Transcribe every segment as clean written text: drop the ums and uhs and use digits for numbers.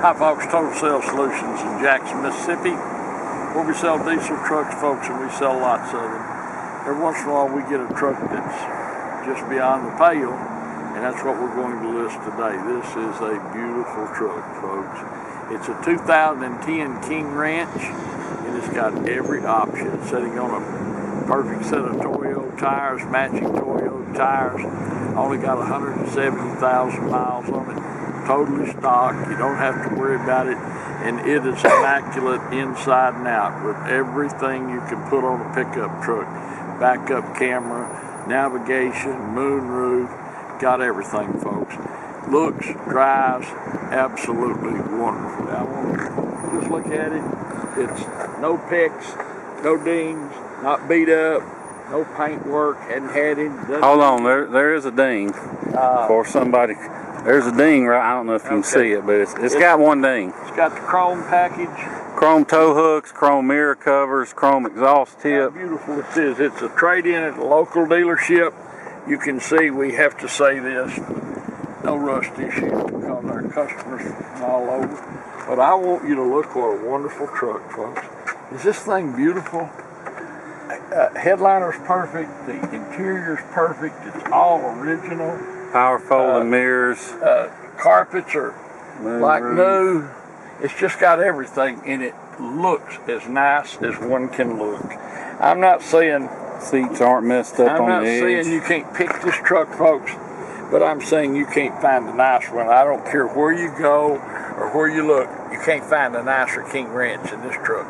Hi folks, Total Sales Solutions in Jackson, Mississippi, where we sell diesel trucks, folks, and we sell lots of them. Every once in a while we get a truck that's just beyond the pale, and that's what we're going to list today. This is a beautiful truck, folks. It's a 2010 King Ranch, and it's got every option. It's sitting on a perfect set of Toyota tires, matching Toyota tires. Only got 170,000 miles on it. Totally stock. You don't have to worry about it, and it is immaculate inside and out with everything you can put on a pickup truck. Backup camera, navigation, moonroof, got everything, folks. Looks, drives, absolutely wonderful. Now, I want to just look at it. It's no picks, no dings, not beat up, no paint work, hadn't had it. Hold on, there is a ding for somebody. There's a ding, right? I don't know if you can see it, but it's got one ding. It's got the chrome package. Chrome tow hooks, chrome mirror covers, chrome exhaust tip. How beautiful it is. It's a trade-in at a local dealership. You can see we have to say this. No rust issues because our customers from all over. But I want you to look what a wonderful truck, folks. Is this thing beautiful? Headliner's perfect. The interior's perfect. It's all original. Power folding mirrors. Carpets are like new. It's just got everything, and it looks as nice as one can look. I'm not saying seats aren't messed up on the edge. I'm not saying you can't pick this truck, folks, but I'm saying you can't find a nice one. I don't care where you go or where you look. You can't find a nicer King Ranch in this truck.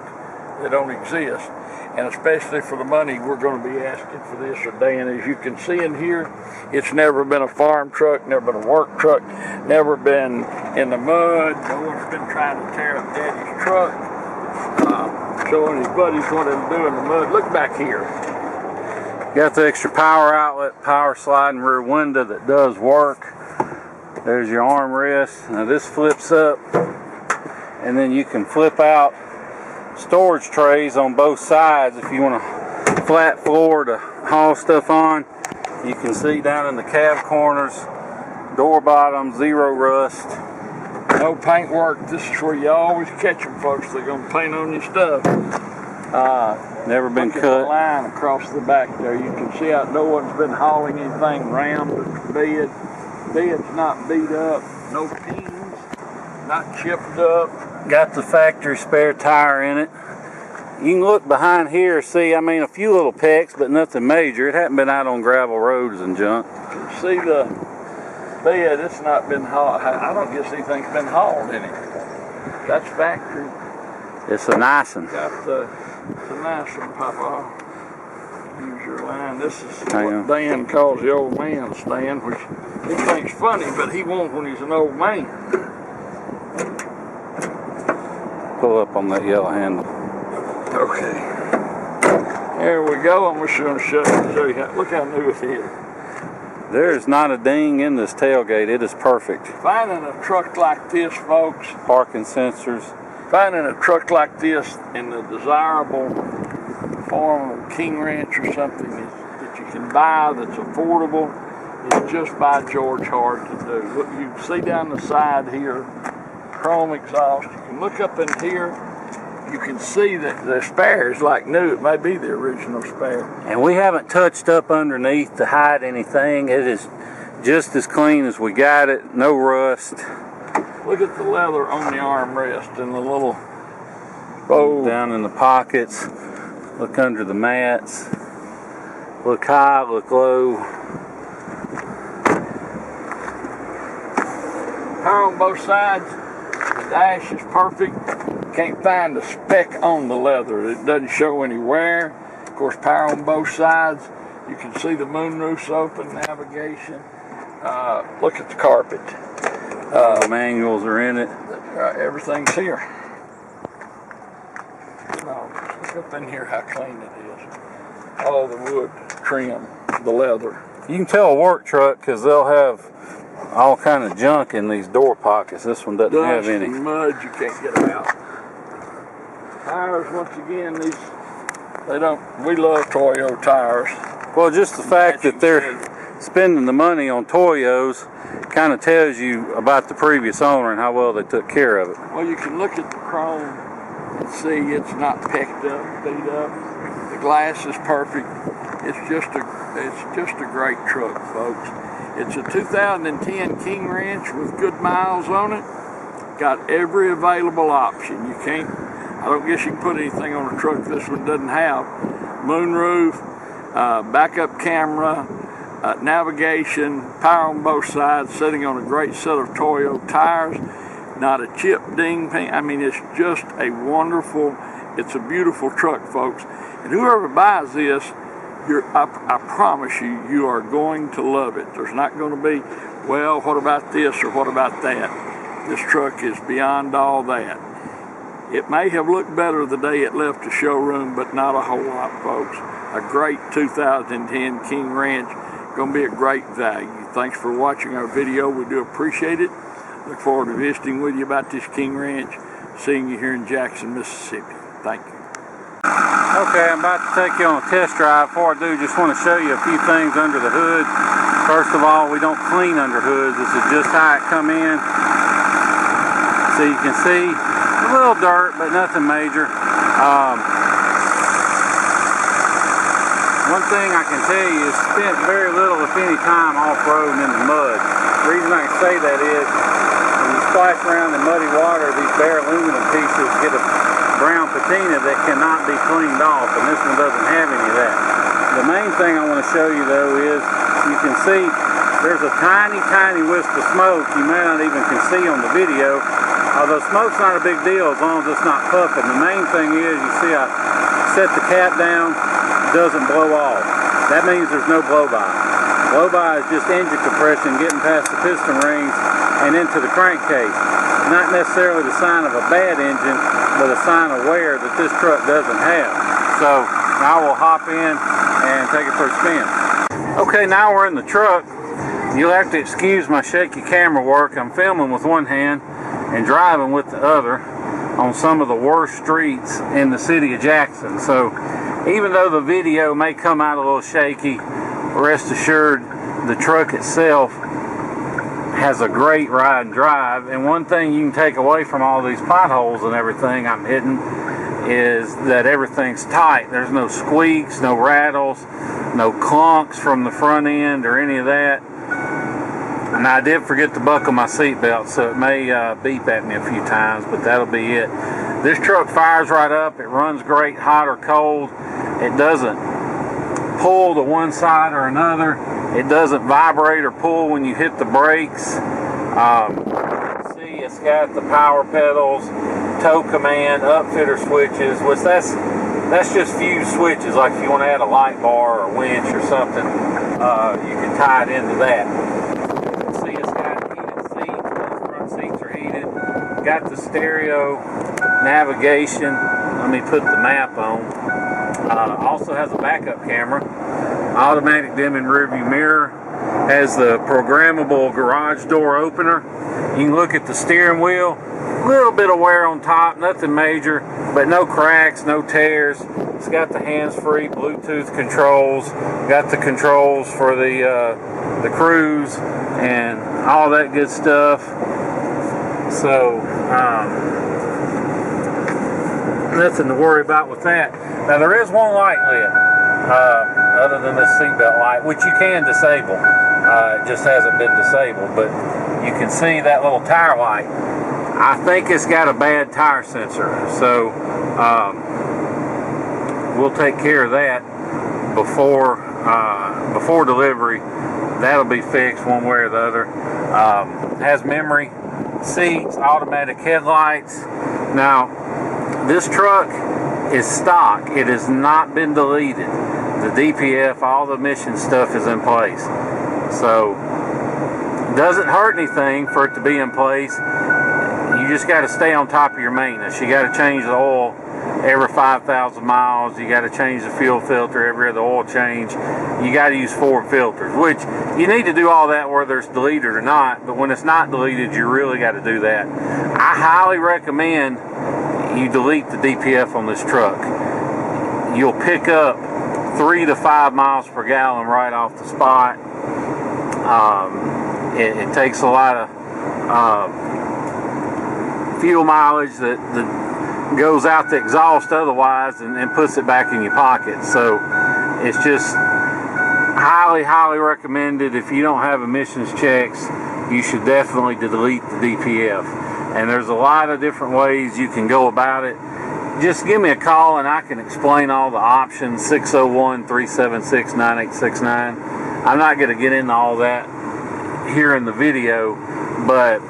They don't exist. And especially for the money we're going to be asking for this today. And as you can see in here, it's never been a farm truck, never been a work truck, never been in the mud. No one's been trying to tear up Daddy's truck, showing his buddies what they'll do in the mud. Look back here. Got the extra power outlet, power sliding rear window that does work. There's your armrest. Now this flips up, and then you can flip out storage trays on both sides if you want a flat floor to haul stuff on. You can see down in the cab corners, door bottom, zero rust. No paint work. This is where you always catch them, folks. They're going to paint on your stuff. Never been cut. cut. The line across the back there. You can see out no one's been hauling anything rammed or bed. Bed's not beat up. No pins. Not chipped up. Got the factory spare tire in it. You can look behind here, see, I mean, a few little pecks, but nothing major. It hadn't been out on gravel roads and junk. You can see the bed, it's not been hauled. I don't guess anything's been hauled in it. That's factory. It's a nice one. It's a nice one, Papa. Use your line. This is what Dan calls the old man stand, which he thinks funny, but he won't when he's an old man. Pull up on that yellow handle. Okay. There we go. I'm just going to show you how. Look how new it is. There is not a ding in this tailgate. It is perfect. Finding a truck like this, folks. Parking sensors. Finding a truck like this in the desirable form of King Ranch or something that you can buy that's affordable is just by George hard to do. Look, you can see down the side here, chrome exhaust. You can look up in here, you can see that the spare is like new. It may be the original spare. And we haven't touched up underneath to hide anything. It is just as clean as we got it, no rust. Look at the leather on the armrest and the little bow. Down in the pockets. Look under the mats. Look high, look low. Power on both sides. The dash is perfect. Can't find a speck on the leather. It doesn't show any wear. Of course, power on both sides. You can see the moonroof's open, navigation. Look at the carpet. The manuals are in it. Everything's here. Look up in here how clean it is. All the wood trim, the leather. You can tell a work truck because they'll have all kind of junk in these door pockets. This one doesn't have any. And mud, you can't get them out. Tires, once again, we love Toyota tires. Well, just the fact that they're spending the money on Toyos kind of tells you about the previous owner and how well they took care of it. Well, you can look at the chrome and see it's not pecked up, beat up. The glass is perfect. It's just a great truck, folks. It's a 2010 King Ranch with good miles on it. Got every available option. I don't guess you can put anything on a truck this one doesn't have. Moonroof, backup camera, navigation, power on both sides, sitting on a great set of Toyo tires, not a chip, ding, ping. I mean, it's just it's a beautiful truck, folks. And whoever buys this, I promise you, you are going to love it. There's not going to be, well, what about this or what about that? This truck is beyond all that. It may have looked better the day it left the showroom, but not a whole lot, folks. A great 2010 King Ranch. Going to be a great value. Thanks for watching our video. We do appreciate it. Look forward to visiting with you about this King Ranch. Seeing you here in Jackson, Mississippi. Thank you. Okay, I'm about to take you on a test drive. Before I do, just want to show you a few things under the hood. First of all, we don't clean under hoods. This is just how it come in. So you can see a little dirt, but nothing major. One thing I can tell you is spent very little, if any, time off-roading in the mud. The reason I can say that is when you splash around in muddy water, these bare aluminum pieces get a brown patina that cannot be cleaned off, and this one doesn't have any of that. The main thing I want to show you, though, is you can see there's a tiny, tiny wisp of smoke you may not even can see on the video. Although smoke's not a big deal as long as it's not puffing. The main thing is, you see I set the cap down, it doesn't blow off. That means there's no blow-by. Blow-by is just engine compression getting past the piston rings and into the crankcase. Not necessarily the sign of a bad engine, but a sign of wear that this truck doesn't have. So now we'll hop in and take it for a spin. Okay, now we're in the truck. You'll have to excuse my shaky camera work. I'm filming with one hand and driving with the other on some of the worst streets in the city of Jackson. So even though the video may come out a little shaky, rest assured the truck itself has a great ride and drive. And one thing you can take away from all these potholes and everything I'm hitting is that everything's tight. There's no squeaks, no rattles, no clunks from the front end or any of that. And I did forget to buckle my seatbelt, so it may beep at me a few times, but that'll be it. This truck fires right up. It runs great, hot or cold. It doesn't pull to one side or another. It doesn't vibrate or pull when you hit the brakes. See, it's got the power pedals, tow command, upfitter switches, which that's just fuse switches. Like if you want to add a light bar or a winch or something, you can tie it into that. Got the stereo navigation. Let me put the map on. Also has a backup camera, automatic dimming rearview mirror, has the programmable garage door opener. You can look at the steering wheel, a little bit of wear on top, nothing major, but no cracks, no tears. It's got the hands-free Bluetooth controls, got the controls for the cruise and all that good stuff. So nothing to worry about with that. Now there is one light lit, other than this seatbelt light, which you can disable. It just hasn't been disabled, but you can see that little tire light. I think it's got a bad tire sensor, so we'll take care of that before delivery. That'll be fixed one way or the other. Has memory seats, automatic headlights. Now this truck is stock. It has not been deleted. The DPF, all the emission stuff is in place. So it doesn't hurt anything for it to be in place. You just got to stay on top of your maintenance. You got to change the oil every 5,000 miles. You got to change the fuel filter every other oil change. You got to use 4 filters, which you need to do all that whether it's deleted or not. But when it's not deleted, you really got to do that. I highly recommend you delete the DPF on this truck. You'll pick up 3 to 5 miles per gallon right off the spot. It takes a lot of fuel mileage that goes out the exhaust otherwise and puts it back in your pocket. So it's just highly recommended. If you don't have emissions checks, you should definitely delete the DPF. And there's a lot of different ways you can go about it. Just give me a call and I can explain all the options. 601-376-9869. I'm not going to get into all that here in the video, but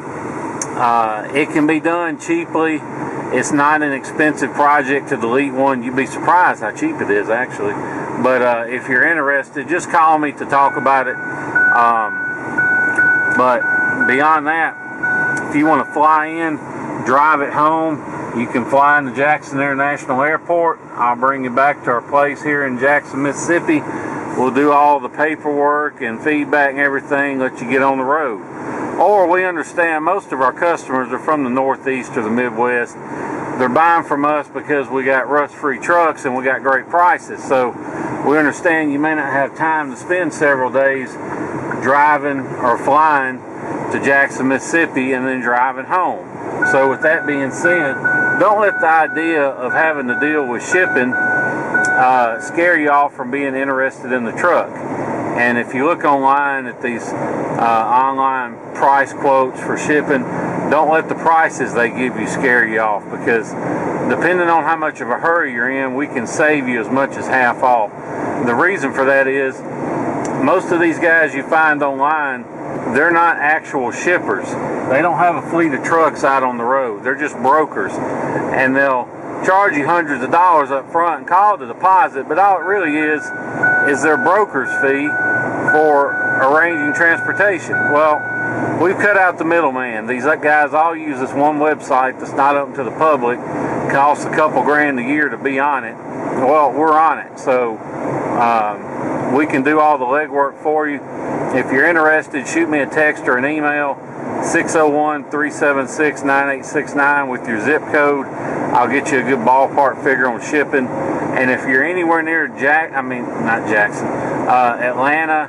it can be done cheaply. It's not an expensive project to delete one. You'd be surprised how cheap it is, actually. But if you're interested, just call me to talk about it. But beyond that, if you want to fly in, drive it home, you can fly into Jackson International Airport. I'll bring you back to our place here in Jackson, Mississippi. We'll do all the paperwork and feedback and everything, let you get on the road. Or we understand most of our customers are from the Northeast or the Midwest. They're buying from us because we got rust-free trucks and we got great prices. So we understand you may not have time to spend several days driving or flying to Jackson, Mississippi and then driving home. So with that being said, don't let the idea of having to deal with shipping scare you off from being interested in the truck. And if you look online at these online price quotes for shipping, don't let the prices they give you scare you off, because depending on how much of a hurry you're in, we can save you as much as half off. The reason for that is most of these guys you find online, they're not actual shippers. They don't have a fleet of trucks out on the road. They're just brokers, and they'll charge you hundreds of dollars up front and call it a deposit, but all it really is their broker's fee for arranging transportation. Well, we've cut out the middleman. These guys all use this one website that's not open to the public. It costs a couple grand a year to be on it. Well, we're on it, so we can do all the legwork for you. If you're interested, shoot me a text or an email, 601-376-9869 with your zip code. I'll get you a good ballpark figure on shipping. And if you're anywhere near Atlanta,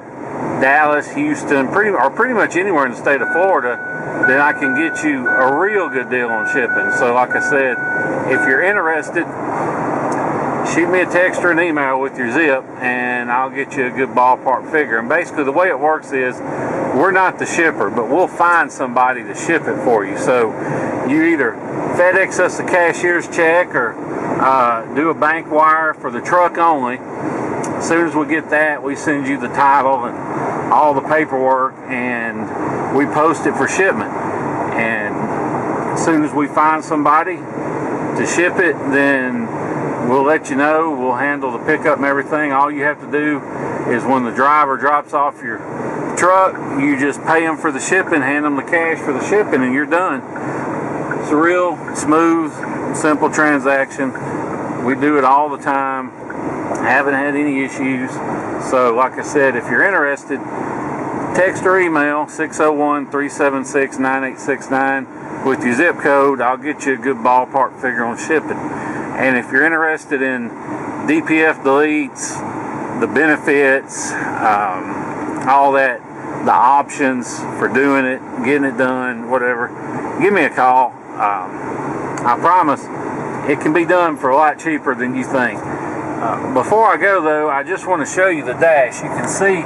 Dallas, Houston, pretty much anywhere in the state of Florida, then I can get you a real good deal on shipping. So like I said, if you're interested, shoot me a text or an email with your zip and I'll get you a good ballpark figure. And basically the way it works is we're not the shipper, but we'll find somebody to ship it for you. So you either FedEx us a cashier's check or do a bank wire for the truck only. As soon as we get that, we send you the title and all the paperwork and we post it for shipment. And as soon as we find somebody to ship it, then we'll let you know. We'll handle the pickup and everything. All you have to do is when the driver drops off your truck, you just pay them for the shipping, hand them the cash for the shipping, and you're done. It's a real smooth, simple transaction. We do it all the time. Haven't had any issues. So like I said, if you're interested, text or email 601-376-9869 with your zip code. I'll get you a good ballpark figure on shipping. And if you're interested in DPF deletes, the benefits, all that, the options for doing it, getting it done, whatever, give me a call. I promise it can be done for a lot cheaper than you think. Before I go though, I just want to show you the dash. You can see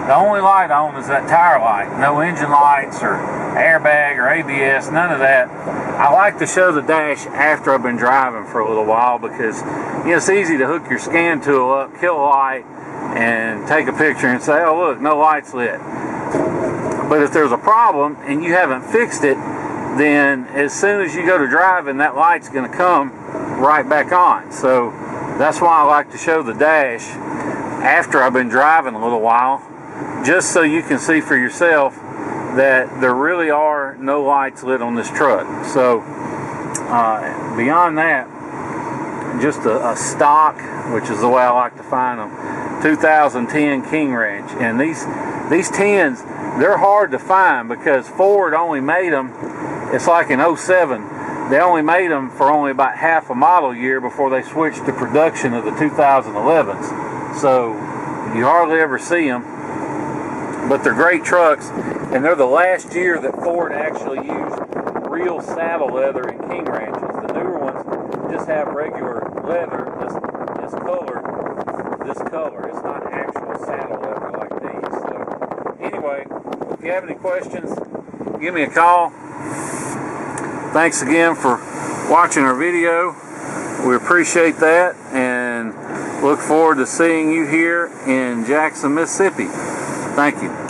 the only light on is that tire light. No engine lights or airbag or ABS, none of that. I like to show the dash after I've been driving for a little while because it's easy to hook your scan tool up, kill a light, and take a picture and say, oh look, no light's lit. But if there's a problem and you haven't fixed it, then as soon as you go to driving, that light's going to come right back on. So that's why I like to show the dash after I've been driving a little while, just so you can see for yourself that there really are no lights lit on this truck. So beyond that, just a stock, which is the way I like to find them, 2010 King Ranch. And these 10s, they're hard to find because Ford only made them, it's like in 07, they only made them for only about half a model year before they switched to production of the 2011s. So you hardly ever see them. but they're great trucks, and they're the last year that Ford actually used real saddle leather in King Ranches. The newer ones just have regular leather, this color. It's not actual saddle leather like these. So anyway, if you have any questions, give me a call. Thanks again for watching our video. We appreciate that and look forward to seeing you here in Jackson, Mississippi. Thank you.